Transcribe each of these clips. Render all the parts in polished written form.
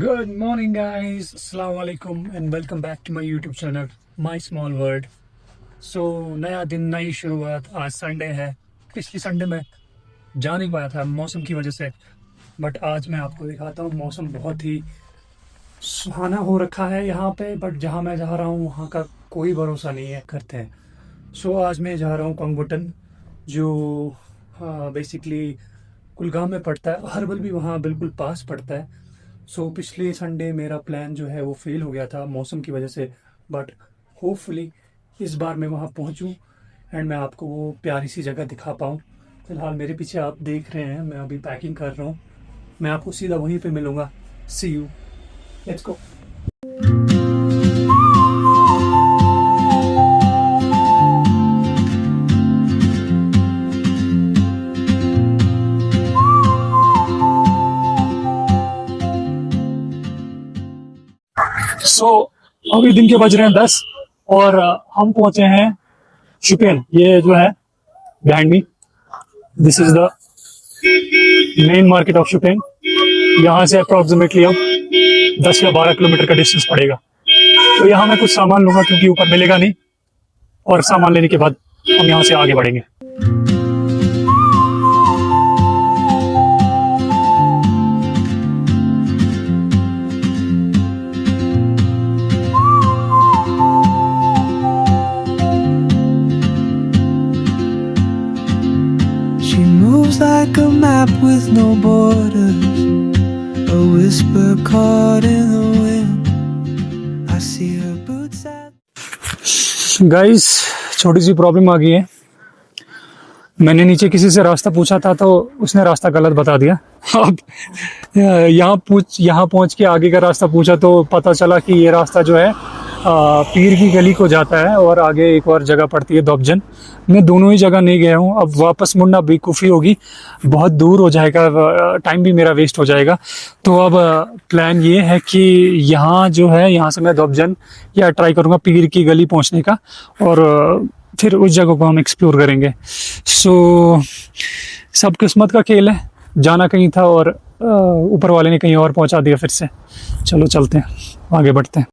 Good morning, guys. Assalamu alaikum and welcome back to my YouTube channel, My Small World. So नया दिन, नई शुरुआत। आज Sunday है। पिछली संडे में जा नहीं पाया था मौसम की वजह से, बट आज मैं आपको दिखाता हूँ। मौसम बहुत ही सुहाना हो रखा है यहाँ पे, बट जहाँ मैं जा रहा हूँ वहाँ का कोई भरोसा नहीं है करते हैं। सो आज मैं जा रहा हूँ कोंगबटन, जो बेसिकली कुलगाम में पड़ता है। हर्बल भी वहाँ बिल्कुल पास पड़ता है। सो पिछले संडे मेरा प्लान जो है वो फेल हो गया था मौसम की वजह से, बट होपफुली इस बार मैं वहाँ पहुँचूँ एंड मैं आपको वो प्यारी सी जगह दिखा पाऊँ। फिलहाल मेरे पीछे आप देख रहे हैं, मैं अभी पैकिंग कर रहा हूँ। मैं आपको सीधा वहीं पे मिलूँगा। सी यू, लेट्स गो। सो अभी दिन के बज रहे हैं 10 और हम पहुंचे हैं शुपियन। ये जो है behind me, this is the main market of Shopian. यहाँ से अप्रोक्सीमेटली अब 10 या 12 किलोमीटर का डिस्टेंस पड़ेगा। तो यहाँ मैं कुछ सामान लूंगा क्योंकि ऊपर मिलेगा नहीं, और सामान लेने के बाद हम यहाँ से आगे बढ़ेंगे। Like a map with no borders, a whisper caught in the wind. I see her boots at guys, छोटी सी प्रॉब्लम आ गई है। मैंने नीचे किसी से रास्ता पूछा था तो उसने रास्ता गलत बता दिया। अब यहाँ पहुँच के आगे का रास्ता पूछा तो पता चला कि ये रास्ता जो है पीर की गली को जाता है, और आगे एक और जगह पड़ती है दोबजन। मैं दोनों ही जगह नहीं गया हूँ। अब वापस मुड़ना बेवकूफ़ी होगी, बहुत दूर हो जाएगा, टाइम भी मेरा वेस्ट हो जाएगा। तो अब प्लान ये है कि यहाँ जो है, यहाँ से मैं दोबजन या ट्राई करूँगा पीर की गली पहुँचने का, और फिर उस जगह को हम एक्सप्लोर करेंगे। सो सब किस्मत का खेल है। जाना कहीं था और ऊपर वाले ने कहीं और पहुँचा दिया फिर से। चलो चलते हैं, आगे बढ़ते हैं।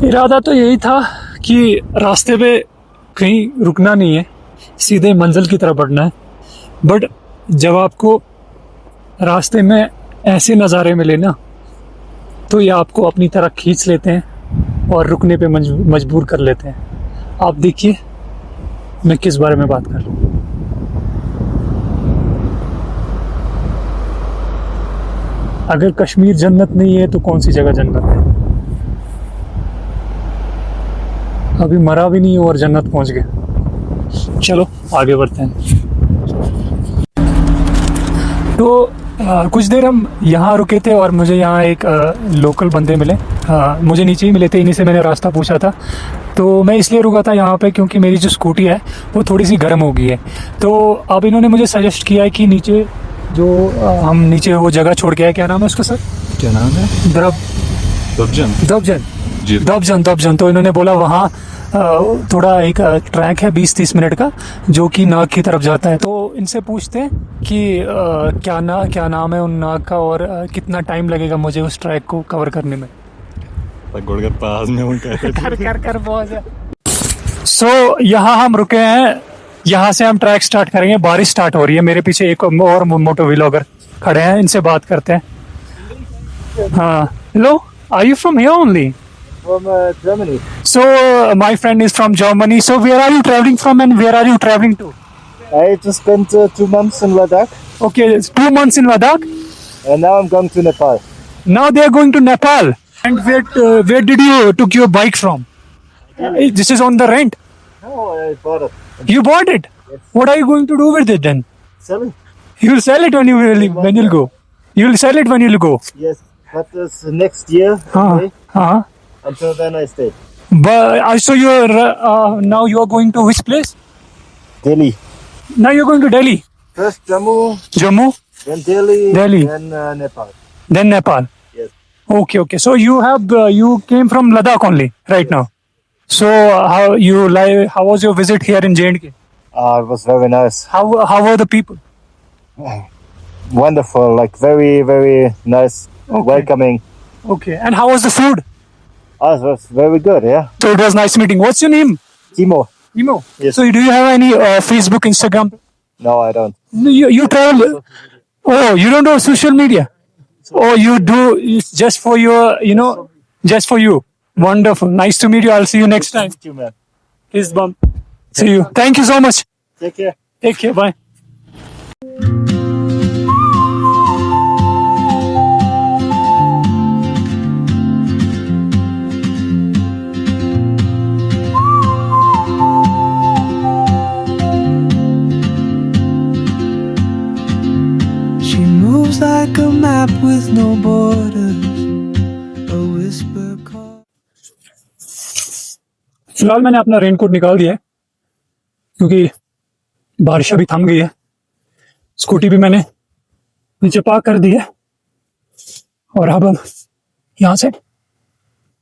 इरादा तो यही था कि रास्ते पे कहीं रुकना नहीं है, सीधे मंजिल की तरफ बढ़ना है। बट जब आपको रास्ते में ऐसे नज़ारे मिले ना, तो ये आपको अपनी तरफ खींच लेते हैं और रुकने पे मजबूर कर लेते हैं। आप देखिए मैं किस बारे में बात कर रहा हूँ। अगर कश्मीर जन्नत नहीं है तो कौन सी जगह जन्नत है। अभी मरा भी नहीं और जन्नत पहुंच गए। चलो आगे बढ़ते हैं। तो कुछ देर हम यहाँ रुके थे और मुझे यहाँ एक लोकल बंदे मिले। मुझे नीचे ही मिले थे, इन्हीं से मैंने रास्ता पूछा था। तो मैं इसलिए रुका था यहाँ पे क्योंकि मेरी जो स्कूटी है वो थोड़ी सी गर्म हो गई है। तो अब इन्होंने मुझे सजेस्ट किया है कि नीचे जो हम नीचे वो जगह छोड़ के आए, क्या नाम है उसका सर? क्या नाम है? दोबजन। तो इन्होंने बोला वहाँ थोड़ा एक ट्रैक है 20-30 मिनट का, जो कि नाग की तरफ जाता है। तो इनसे पूछते हैं कि क्या नाम है उन नाग का, और कितना टाइम लगेगा मुझे उस ट्रैक को कवर करने में। के पास में कर बहुत है। सो यहाँ हम रुके हैं, यहाँ से हम ट्रैक स्टार्ट करेंगे। बारिश स्टार्ट हो रही है। मेरे पीछे एक और मोटो व्लॉगर खड़े हैं, इनसे बात करते हैं। हाँ, hello, are you from here only? From Germany. So my friend is from Germany. So where are you traveling from and where are you traveling to? I just spent 2 months in Ladakh, Okay, it's 2 months in Ladakh. and now I'm going to Nepal. Now they are going to Nepal. And where did you took your bike from? This is on the rent. Oh, I bought it. You bought it. Yes. What are you going to do with it then? Selling? You will sell it when you'll go. You will sell it when you'll go. Yes, but it's next year. Okay? Until then, I stay. But so now you are going to which place? Delhi. Now you're going to Delhi. First Jammu, Jammu, then Delhi, Delhi. then Nepal. then Nepal. Yes. Okay. So you came from Ladakh only right now. So how was your visit here in J&K? It was very nice. How were the people? Wonderful, like very, very nice, Okay. welcoming. Okay. And how was the food? It was very good, yeah. So it was nice meeting. What's your name? Timo? Emo. Yes. So do you have any Facebook, Instagram? No, I don't. No, you travel. Oh, you don't do social media. Oh, you do it's just for your, just for you. Wonderful. Nice to meet you. I'll see you next time. Thank you, man. Fist bump. See you. Thank you so much. Take care. Take care. Bye. She moves like a map with no borders, a whisper call. फिलहाल मैंने अपना raincoat निकाल दिया है क्योंकि बारिश अभी थम गई है। स्कूटी भी मैंने नीचे पार्क कर दी है और अब हम यहाँ से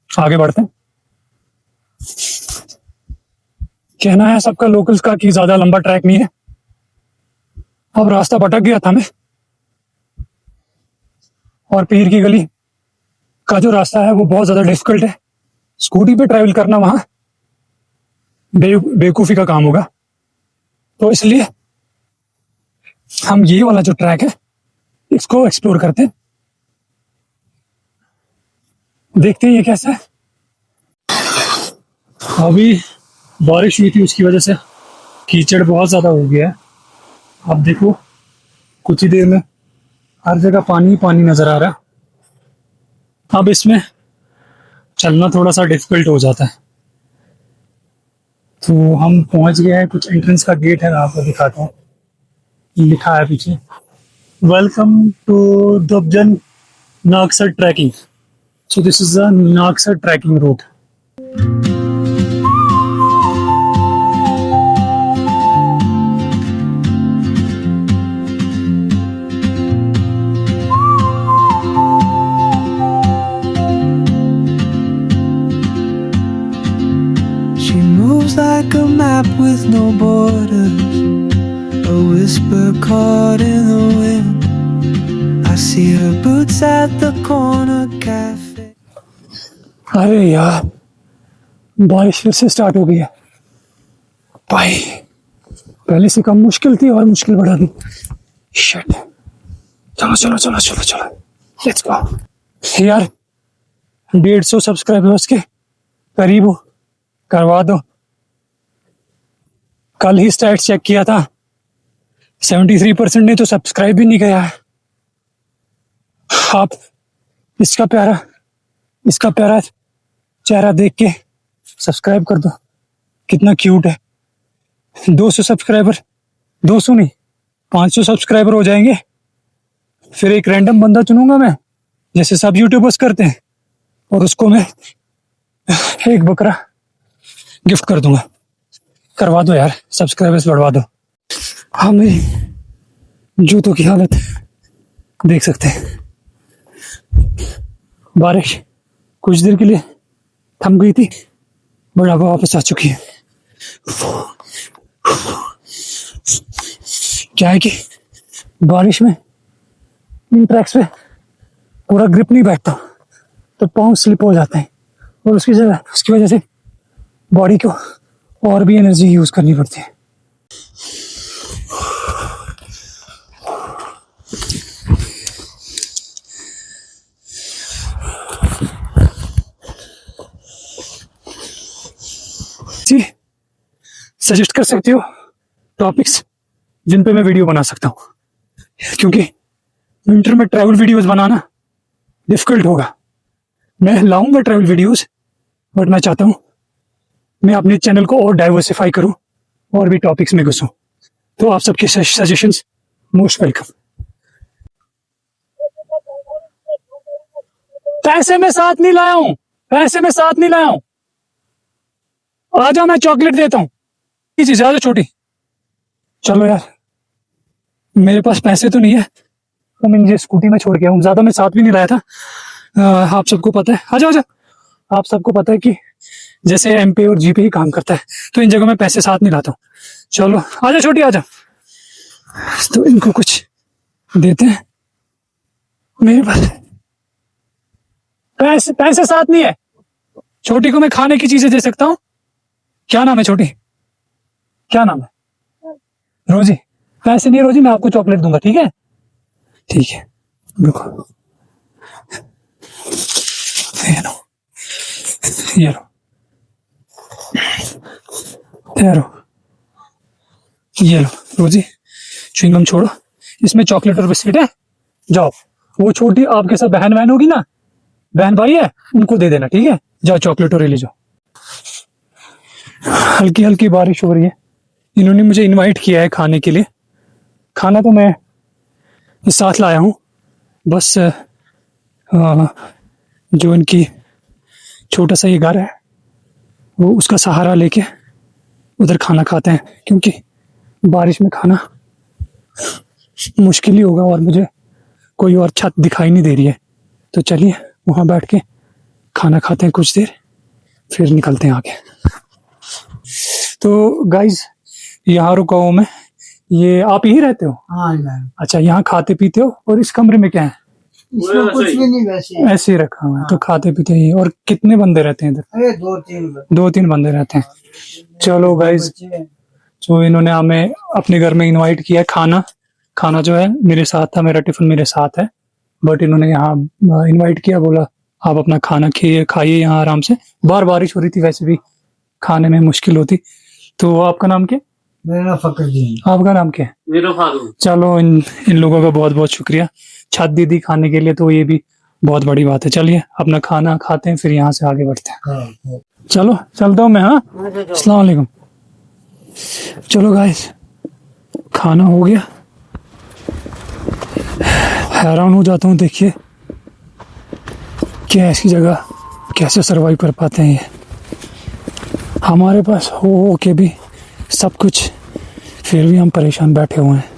आगे बढ़ते हैं। कहना है सबका लोकल्स का कि ज्यादा लंबा ट्रैक नहीं है। अब रास्ता भटक गया था मैं, और पीर की गली का जो रास्ता है वो बहुत ज्यादा डिफिकल्ट है। स्कूटी पे ट्रैवल करना वहां बेवकूफी का काम होगा, तो इसलिए हम ये वाला जो ट्रैक है इसको एक्सप्लोर करते हैं, देखते हैं ये कैसा है। अभी बारिश हुई थी, उसकी वजह से कीचड़ बहुत ज्यादा हो गया है। अब देखो कुछ ही देर में हर जगह पानी ही पानी नजर आ रहा है। अब इसमें चलना थोड़ा सा डिफिकल्ट हो जाता है। तो हम पहुंच गए हैं, कुछ एंट्रेंस का गेट है, आपको दिखाता हूँ। लिखा है पीछे, welcome to Dubjan Nagsar trekking. So this is the Nagsar trekking route. She moves like a map with no borders, a whisper caught in the wind. I see her boots at the corner cafe. अरे यार, बारिश फिर से start हो गई है भाई। पहले से कम मुश्किल थी और मुश्किल बढ़ा दी। शिट। चलो चलो चलो चलो चलो, लेट्स गो। यार 150 सब्सक्राइबर्स के करीब हो, करवा दो। कल ही स्टैट चेक किया था, 73% ने तो सब्सक्राइब भी नहीं किया है। आप इसका प्यारा चेहरा देख के सब्सक्राइब कर दो। कितना क्यूट है। 200 सब्सक्राइबर, 200 नहीं 500 सब्सक्राइबर हो जाएंगे, फिर एक रैंडम बंदा चुनूंगा मैं, जैसे सब यूट्यूबर्स करते हैं, और उसको मैं एक बकरा गिफ्ट कर दूंगा। करवा दो यार, सब्सक्राइबर्स बढ़वा दो। हाँ, मेरी जूतों की हालत देख सकते हैं। बारिश कुछ देर के लिए थम गई थी, बट अब वापस आ चुकी है। क्या है कि बारिश में इन ट्रैक्स पे पूरा ग्रिप नहीं बैठता, तो पाँव स्लिप हो जाते हैं, और उसकी वजह से बॉडी को और भी एनर्जी यूज करनी पड़ती है। जी, सजेस्ट कर सकते हो टॉपिक्स जिन पे मैं वीडियो बना सकता हूँ, क्योंकि विंटर में ट्रैवल वीडियोस बनाना डिफिकल्ट होगा। मैं लाऊंगा ट्रैवल वीडियोस, बट मैं चाहता हूँ मैं अपने चैनल को और डाइवर्सिफाई करूं और भी टॉपिक्स में घुसूं। तो आप सबके सजेशंस मोस्ट वेलकम। पैसे में साथ नहीं लाया हूं, पैसे में साथ नहीं लाया हूं। आ जाओ, मैं चॉकलेट देता हूं। ये चीज ज्यादा छोटी। चलो यार, मेरे पास पैसे तो नहीं है, तो मैं मुझे स्कूटी में छोड़ के आऊं। ज्यादा मैं साथ भी नहीं लाया था, आप सबको पता है। आ जाओ आ जाओ, आप सबको पता है कि जैसे एमपे और जीपे ही काम करता है, तो इन जगहों में पैसे साथ नहीं लाता हूँ। चलो आजा छोटी आजा, तो इनको कुछ देते हैं। मेरे पास पैसे साथ नहीं है। छोटी को मैं खाने की चीजें दे सकता हूँ। क्या नाम है छोटी, क्या नाम है? रोजी। पैसे नहीं है रोजी, मैं आपको चॉकलेट दूंगा, ठीक है? ठीक है, रुको, ये लो, ये लो रोजी, च्युइंगम छोड़ो, इसमें चॉकलेट और बिस्किट है। जाओ, वो छोटी आपके साथ बहन होगी ना, बहन भाई है, उनको दे देना, ठीक है? जाओ चॉकलेट और ले जाओ। हल्की हल्की बारिश हो रही है। इन्होंने मुझे इनवाइट किया है खाने के लिए। खाना तो मैं साथ लाया हूँ, बस जो इनकी छोटा सा ये घर है, वो उसका सहारा लेके उधर खाना खाते हैं, क्योंकि बारिश में खाना मुश्किल ही होगा और मुझे कोई और छत दिखाई नहीं दे रही है। तो चलिए वहाँ बैठ के खाना खाते हैं कुछ देर, फिर निकलते हैं आगे। तो गाइज, यहाँ रुका हूँ मैं। ये आप यही रहते हो? हाँ मैम। अच्छा, यहाँ खाते पीते हो? और इस कमरे में क्या है? इसमें कुछ भी नहीं, वैसे ऐसे ही रखा हुआ है। तो खाते पीते ही। और कितने बंदे रहते हैं इधर? अरे 2-3 बंदे रहते हैं। चलो गाइज, तो इन्होंने हमें अपने घर में इनवाइट किया है। खाना जो है मेरे साथ था, मेरा टिफिन मेरे साथ है, बट इन्होंने यहाँ इनवाइट किया, बोला आप अपना खाना खाइए यहाँ आराम से। बारिश हो रही थी, वैसे भी खाने में मुश्किल होती। तो आपका नाम क्या? मेरा फकरुद्दीन। आपका नाम क्या है? मेरा फारूक। चलो, इन लोगों का बहुत बहुत शुक्रिया, छत दी थी खाने के लिए, तो ये भी बहुत बड़ी बात है। चलिए अपना खाना खाते हैं, फिर यहाँ से आगे बढ़ते हैं। चलो चलता हूँ मैं। हाँ, अस्सलाम वालेकुम। चलो गाइस, खाना हो गया। हैरान हो जाता हूँ, देखिए कि ऐसी जगह कैसे सरवाइव कर पाते हैं ये। हमारे पास हो के भी सब कुछ, फिर भी हम परेशान बैठे हुए हैं।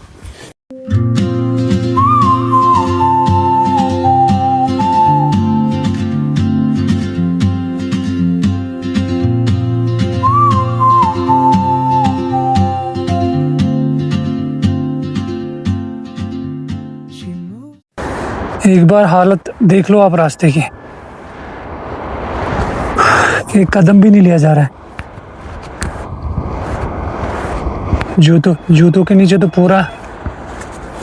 एक बार हालत देख लो आप रास्ते की, एक कदम भी नहीं लिया जा रहा है। जूतों के नीचे तो पूरा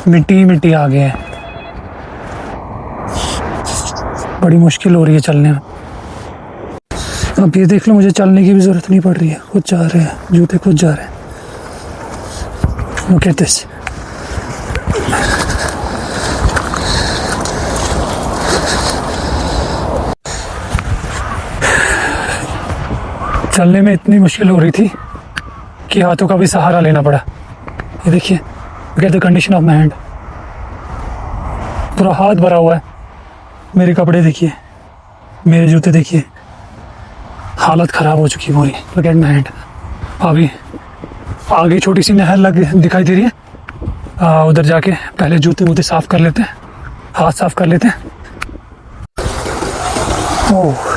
मिट्टी आ गया है। बड़ी मुश्किल हो रही है चलने में। अब ये देख लो, मुझे चलने की भी जरूरत नहीं पड़ रही है, खुद जा रहे हैं, जूते खुद जा रहे हैं। Look at this. चलने में इतनी मुश्किल हो रही थी कि हाथों का भी सहारा लेना पड़ा। ये देखिए, look at the condition of my hand. पूरा हाथ भरा हुआ है। मेरे कपड़े देखिए, मेरे जूते देखिए, हालत खराब हो चुकी है पूरी। Look at my hand. अभी आगे छोटी सी नहर दिखाई दे रही है, उधर जाके पहले जूते साफ कर लेते हैं, हाथ साफ कर लेते हैं। ओह,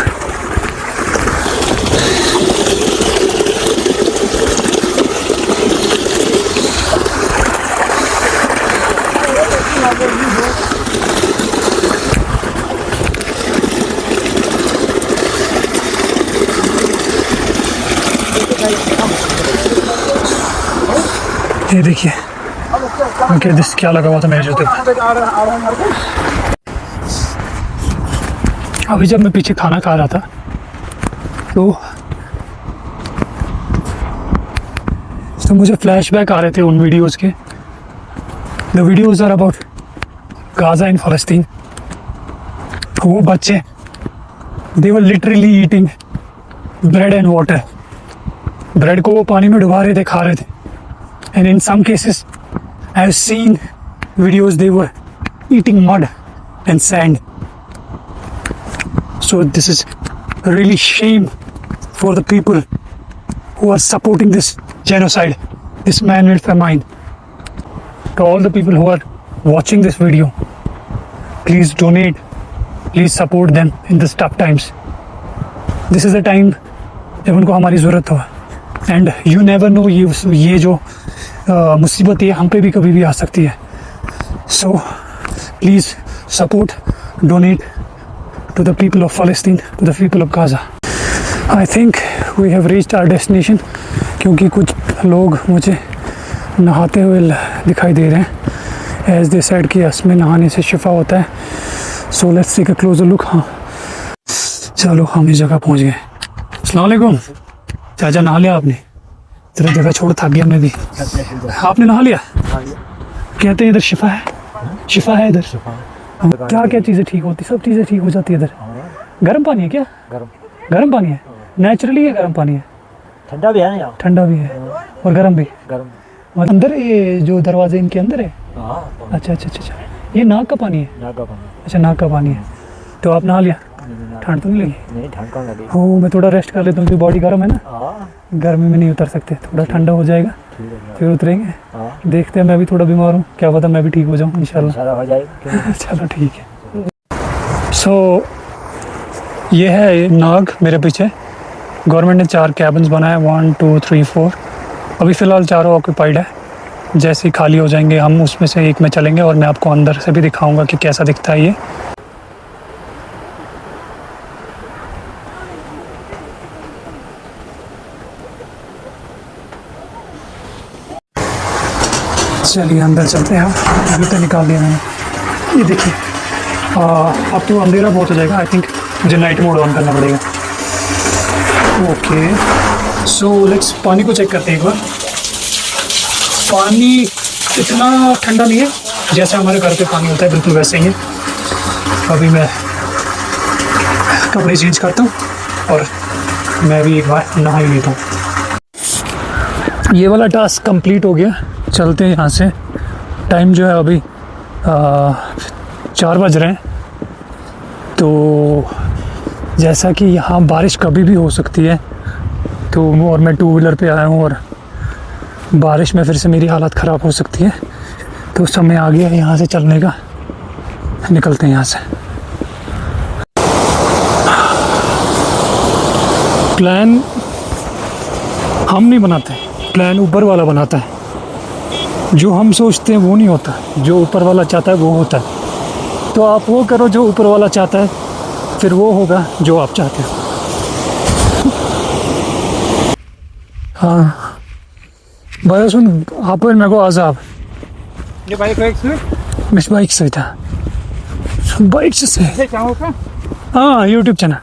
ये देखिए, क्या लगा हुआ था मेरे जूते पर। अभी जब मैं पीछे खाना खा रहा था तो मुझे फ्लैशबैक आ रहे थे उन वीडियोस के। The videos are about Gaza in फलस्तीन। वो बच्चे, they were literally eating bread and water. Bread को वो पानी में डुबा रहे थे, खा रहे थे। And in some cases, I have seen videos they were eating mud and sand. So this is really shame for the people who are supporting this genocide, this man-made famine. To all the people who are watching this video, please donate, please support them in these tough times. This is the time जब उनको हमारी ज़रूरत हो. And you never know, ये जो मुसीबत है हम पे भी कभी भी आ सकती है. So please support, donate to the people of Palestine, to the people of Gaza. I think we have reached our destination, क्योंकि कुछ लोग मुझे नहाते हुए दिखाई दे रहे हैं. As they said कि इसमें नहाने से शिफा होता है. So let's take a closer look. हाँ, चलो हम इस जगह पहुँच गए. अस्सलाम वालेकुम. चाचा नहा लिया आपने? तेरा जगह छोड़ थक गया मैं भी. आपने नहा लिया? कहते हैं इधर शिफा है, शिफा है इधर. क्या क्या चीज़ें ठीक होती, सब चीज़ें ठीक हो जाती है इधर. गर्म पानी है क्या? गर्म पानी है. नेचुरली है गर्म पानी है. ठंडा भी है ना यहाँ. ठंडा भी है और गर्म भी. और अंदर ये जो दरवाजे इनके अंदर है. अच्छा अच्छा अच्छा अच्छा. ये नाग का पानी है. अच्छा नाग का पानी है. तो आप नहा लिया? ठंड तो नहीं लगी? नहीं, ठंड कहाँ लगी. हो मैं थोड़ा रेस्ट कर लेता हूँ, क्योंकि बॉडी गर्म है ना. गर्मी में नहीं उतर सकते, थोड़ा ठंडा हो जाएगा फिर उतरेंगे. देखते हैं, मैं भी थोड़ा बीमार हूँ, क्या पता मैं भी ठीक हो जाऊँ इंशाल्लाह. हो जाएगा. चलो ठीक है. सो ये है नाग मेरे पीछे. गवर्नमेंट ने 4 कैबिन्स बनाए, 1 2 3 4. अभी फ़िलहाल 4 ऑक्यूपाइड है. जैसे ही खाली हो जाएंगे हम उसमें से एक में चलेंगे और मैं आपको अंदर से भी दिखाऊंगा कि कैसा दिखता है ये. चलिए अंदर चलते हैं. अभी तो निकाल दिया मैंने. ये देखिए अब तो अंधेरा बहुत हो जाएगा. आई थिंक मुझे नाइट मोड ऑन करना पड़ेगा. ओके सो लेट्स पानी को चेक करते हैं एक बार. पानी इतना ठंडा नहीं है जैसे हमारे घर पे पानी होता है, बिल्कुल वैसे ही है. अभी मैं कपड़े चेंज करता हूँ और मैं भी एक बार नहा ही लेता हूँ. ये वाला टास्क कंप्लीट हो गया. चलते हैं यहाँ से. टाइम जो है अभी 4 बज रहे हैं. तो जैसा कि यहाँ बारिश कभी भी हो सकती है, तो और मैं 2 व्हीलर पे आया हूँ और बारिश में फिर से मेरी हालत ख़राब हो सकती है. तो समय आ गया है यहाँ से चलने का. निकलते हैं यहाँ से. प्लान हम नहीं बनाते, प्लान ऊपर वाला बनाता है. जो हम सोचते हैं वो नहीं होता, जो ऊपर वाला चाहता है वो होता है. तो आप वो करो जो ऊपर वाला चाहता है, फिर वो होगा जो आप चाहते हो. हाँ भाई सुन, आप मेरे को आज़ाब ये बाइक मिस बाइक से था. बाइक से हाँ यूट्यूब चैनल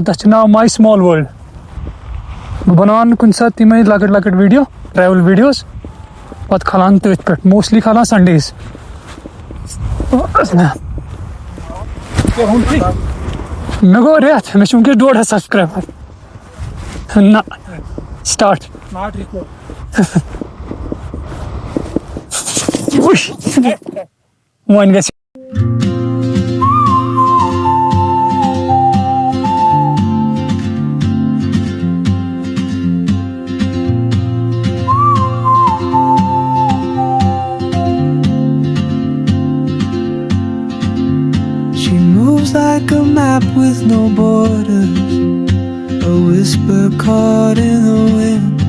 तस नाव माय स्मॉल वर्ल्ड. बनान कुछ साथ तीन लकट लकट वीडियो, ट्रैवल वीडियोस. पत खलान तथ पे मोस्टली खलान संडेज. मे गो रेत मे वनकस 1.5 सब्सक्राइबर ना. स्टार्ट वन गस. She moves like a map with no borders, a whisper caught in the wind.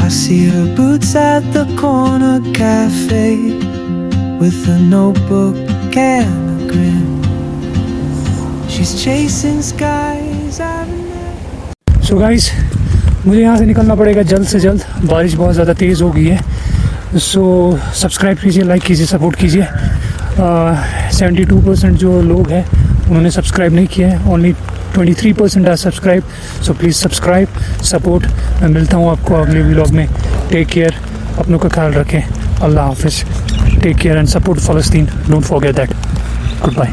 I see her boots at the corner cafe with a notebook and a grin. She's chasing skies I've never. So guys मुझे यहाँ से निकलना पड़ेगा जल्द से जल्द. बारिश बहुत ज़्यादा तेज़ हो गई है. सो सब्सक्राइब कीजिए, लाइक कीजिए, सपोर्ट कीजिए. 72% जो लोग हैं उन्होंने सब्सक्राइब नहीं किया है. Only 23% are subscribe. So please subscribe, support. मैं मिलता हूँ आपको अगले व्लॉग में. टेक केयर, अपनों का ख्याल रखें. अल्लाह हाफिज़. टेक केयर एंड सपोर्ट फ़लस्तीन. Don't forget that. Good bye.